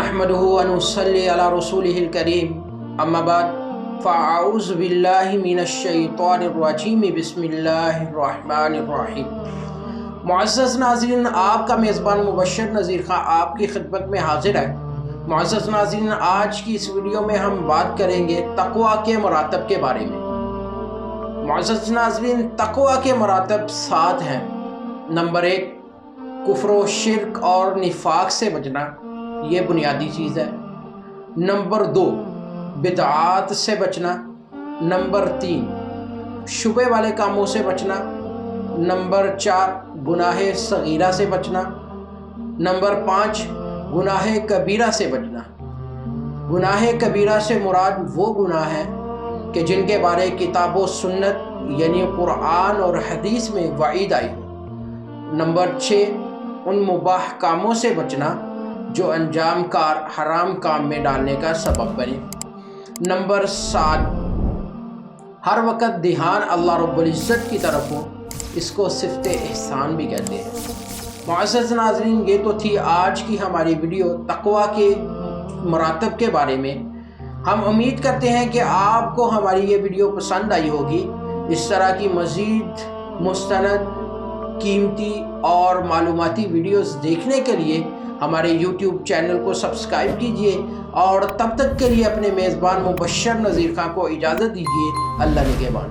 नहमदुहु व नुसल्ली अला रसूलिहिल करीम अम्मा बाद फ़अऊज़ु बिल्लाहि मिनश शैतानिर रजीम बिस्मिल्लाहिर रहमानिर रहीम। मुअज़्ज़ज़ नाज़रीन, आपका मेज़बान मुबश्शिर नज़ीर खां आपकी खिदमत में हाजिर है। मुअज़्ज़ज़ नाज़रीन, आज की इस वीडियो में हम बात करेंगे तक़वा के मरातब के बारे में। मुअज़्ज़ज़ नाज़रीन, तक़वा के मरातब 7 हैं। नंबर 1, कुफ्र व शिर्क और निफाक से बचना, ये बुनियादी चीज़ है। नंबर 2, बिदआत से बचना। नंबर 3, शुबे वाले कामों से बचना। नंबर 4, गुनाह सगीरा से बचना। नंबर 5, गुनाह कबीरा से बचना। गुनाह कबीरा से मुराद वो गुनाह है कि जिनके बारे किताब व सुन्नत यानी कुरान और हदीस में वईद आई हो। नंबर 6, उन मुबाह कामों से बचना जो अंजाम कार हराम काम में डालने का सबब बने। नंबर 7, हर वक़्त ध्यान अल्लाह रब्बुल इज़्ज़त की तरफ हो, इसको सिफ़त एहसान भी कहते हैं। मुअज़्ज़ज़ नाज़रीन, ये तो थी आज की हमारी वीडियो तक़वा के मरातब के बारे में। हम उम्मीद करते हैं कि आपको हमारी ये वीडियो पसंद आई होगी। इस तरह की मज़ीद मुस्तनद, कीमती और मालूमाती वीडियोस देखने के लिए हमारे YouTube चैनल को सब्सक्राइब कीजिए और तब तक के लिए अपने मेज़बान मुबश्शिर नज़ीर खां को इजाज़त दीजिए। अल्लाह निगहबान।